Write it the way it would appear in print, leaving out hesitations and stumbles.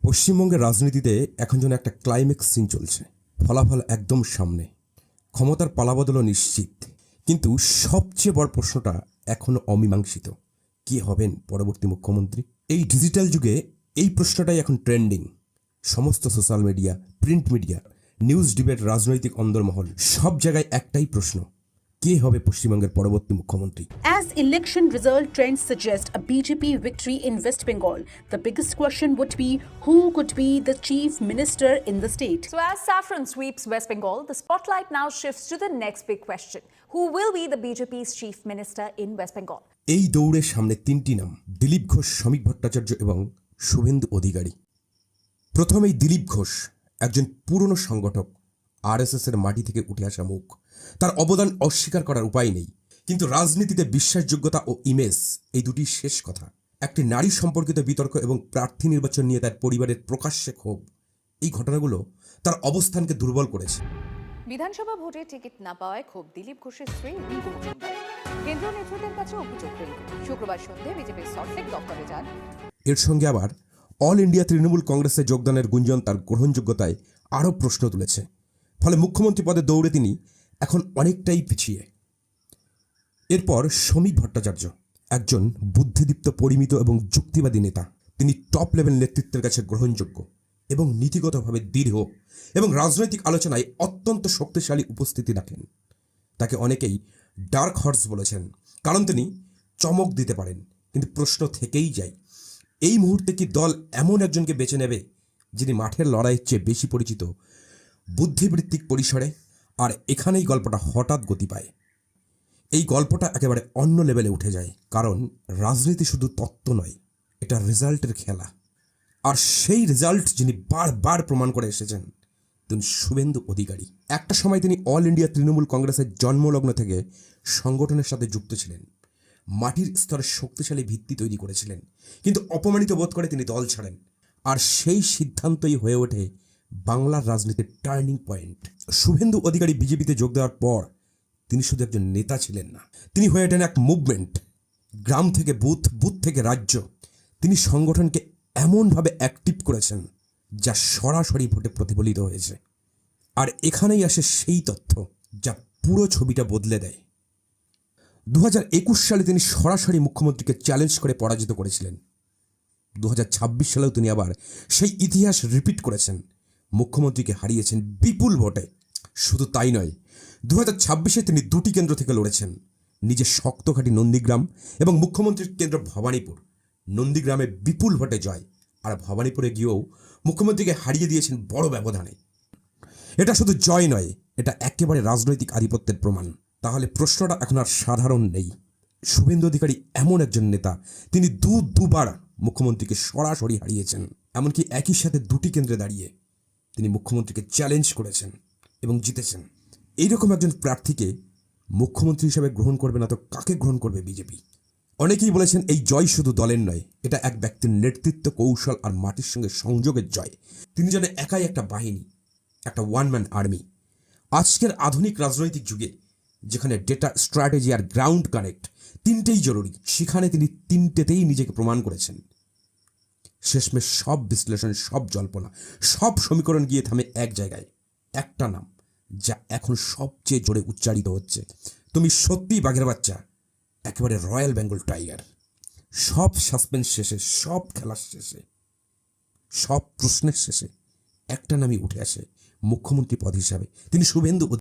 পশ্চিমবঙ্গের রাজনীতিতে এখন যেন একটা ক্লাইম্যাক্স সিন চলছে। ফলাফল একদম সামনে, ক্ষমতার পালাবদলও নিশ্চিত। কিন্তু সবচেয়ে বড় প্রশ্নটা এখনও অমীমাংসিত। কে হবেন পরবর্তী মুখ্যমন্ত্রী? এই ডিজিটাল যুগে এই প্রশ্নটাই এখন ট্রেন্ডিং। সমস্ত social media, print media, news debate, রাজনৈতিক অন্দরমহল, সব জায়গায় একটাই প্রশ্ন: কে হবে পশ্চিমবঙ্গের পরবর্তী মুখ্যমন্ত্রী? As election result trends suggest a BJP victory in West Bengal, the biggest question would be who could be the chief minister in the state. So as saffron sweeps West Bengal, the spotlight now shifts to the next big question. Who will be the BJP's chief minister in West Bengal? এই দৌড়ের সামনে তিনটি নাম: দিলীপ ঘোষ, শ্রমিক ভট্টাচার্য এবং শুভেন্দু অধিকারী। প্রথমেই দিলীপ ঘোষ, একজন পুরনো সংগঠক, আরএসএস এর মাটি থেকে উঠে আসা মুখ। তার অবদান অস্বীকার করার উপায় নেই, কিন্তু রাজনীতিতে বিশ্বাসযোগ্যতা ও ইমেজ, এই দুটি শেষ কথা। একটি নারী সম্পর্কিত বিতর্ক এবং প্রার্থী নির্বাচন নিয়ে তার পরিবারের প্রকাশ্যে ক্ষোভ, এই ঘটনাগুলো তার অবস্থানকে দুর্বল করেছে। বিধানসভা ভোটে টিকিট না পাওয়ায় ক্ষোভ দিলীপ ঘোষের স্ত্রী রিঙ্কু মজুমদার। কেন্দ্রীয় নেতৃত্বের কাছে অভিযোগ রিঙ্কু শুক্রবার সন্ধ্যে বিজেপির সল্টলেক দপ্তরে যান। এর সঙ্গে আবার অল ইন্ডিয়া তৃণমূল কংগ্রেসে যোগদানের গুঞ্জন তার গ্রহণযোগ্যতায় আরও প্রশ্ন তুলেছে। ফলে মুখ্যমন্ত্রী পদে দৌড়ে তিনি এখন অনেকটাই পিছিয়ে। এরপর শ্রমিক ভট্টাচার্য, একজন বুদ্ধিদীপ্ত, পরিমিত এবং যুক্তিবাদী নেতা। তিনি টপ লেভেল নেতৃত্বের কাছে গ্রহণযোগ্য এবং নীতিগতভাবে দৃঢ় এবং রাজনৈতিক আলোচনায় অত্যন্ত শক্তিশালী উপস্থিতি রাখেন। তাকে অনেকেই ডার্ক হর্স বলেছেন, কারণ তিনি চমক দিতে পারেন। কিন্তু প্রশ্ন থেকেই যায়, এই মুহূর্তে কি দল এমন একজনকে বেছে নেবে যিনি মাঠের লড়াইয়ের চেয়ে বেশি পরিচিত বুদ্ধিবৃত্তিক পরিসরে? আর এখানেই গল্পটা হঠাৎ গতি পায়। এই গল্পটা একেবারে অন্য লেভেলে উঠে যায়, কারণ রাজনীতি শুধু তত্ত্ব নয়, এটা রেজাল্টের খেলা। আর সেই রেজাল্ট যিনি বারবার প্রমাণ করে এসেছেন, তিনি শুভেন্দু অধিকারী। একটা সময় তিনি অল ইন্ডিয়া তৃণমূল কংগ্রেসের জন্মলগ্ন থেকে সংগঠনের সাথে যুক্ত ছিলেন, মাটির স্তরে শক্তিশালী ভিত্তি তৈরি করেছিলেন। কিন্তু অপমানিত বোধ করে তিনি দল ছাড়েন, আর সেই সিদ্ধান্তই হয়ে ওঠে বাংলার রাজনীতির টার্নিং পয়েন্ট। শুভেন্দু অধিকারী বিজেপিতে যোগ দেওয়ার পর তিনি শুধু একজন নেতা ছিলেন না, তিনি হয়ে ওঠেন এক মুভমেন্ট। গ্রাম থেকে বুথ, বুথ থেকে রাজ্য, তিনি সংগঠনকে এমনভাবে অ্যাক্টিভ করেছেন যা সরাসরি ভোটে প্রতিফলিত হয়েছে। আর এখানেই আসে সেই তথ্য যা পুরো ছবিটা বদলে দেয়। 2021 সালে তিনি সরাসরি মুখ্যমন্ত্রীকে চ্যালেঞ্জ করে পরাজিত করেছিলেন। 2026 সালেও তিনি আবার সেই ইতিহাস রিপিট করেছেন, মুখ্যমন্ত্রীকে হারিয়েছেন বিপুল ভোটে। শুধু তাই নয়, 2026-এ তিনি দুটি কেন্দ্র থেকে লড়েছেন, নিজের শক্তঘাটি নন্দীগ্রাম এবং মুখ্যমন্ত্রীর কেন্দ্র ভবানীপুর। নন্দীগ্রামে বিপুল ভোটে জয়, আর ভবানীপুরে গিয়েও মুখ্যমন্ত্রীকে হারিয়ে দিয়েছেন বড় ব্যবধানে। এটা শুধু জয় নয়, এটা একেবারে রাজনৈতিক আধিপত্যের প্রমাণ। তাহলে প্রশ্নটা এখন আর সাধারণ নেই। শুভেন্দু অধিকারী এমন একজন নেতা, তিনি দুবার মুখ্যমন্ত্রীকে সরাসরি হারিয়েছেন। এমনকি একই সাথে দুটি কেন্দ্রে দাঁড়িয়ে তিনি মুখ্যমন্ত্রীকে চ্যালেঞ্জ করেছেন এবং জিতেছেন। এইরকম একজন প্রার্থীকে মুখ্যমন্ত্রী হিসেবে গ্রহণ করবে না তো কাকে গ্রহণ করবে বিজেপি? অনেকেই বলেছেন এই জয় শুধু দলের নয়, এটা এক ব্যক্তির নেতৃত্ব, কৌশল আর মাটির সঙ্গে সংযোগের জয়। তিনি যেন একাই একটা বাহিনী, একটা ওয়ান ম্যান আর্মি। আজকের আধুনিক রাজনৈতিক যুগে যেখানে ডেটা, স্ট্র্যাটেজি আর গ্রাউন্ড কানেক্ট তিনটেই জরুরি, সেখানে তিনি তিনটেতেই নিজেকে প্রমাণ করেছেন। শেষমেশ সব বিশ্লেষণ, সব জল্পনা, সব সমীকরণ গিয়ে থামে এক জায়গায়, একটা নাম যা এখন সবচেয়ে জোরে উচ্চারিত হচ্ছে: তুমি সত্যিই বাঘের বাচ্চা, একেবারে রয়্যাল বেঙ্গল টাইগার। সব সাসপেন্স শেষে, সব খেলার শেষে, সব প্রশ্নের শেষে একটা নামই উঠে আসে মুখ্যমন্ত্রী পদ হিসাবে, তিনি শুভেন্দু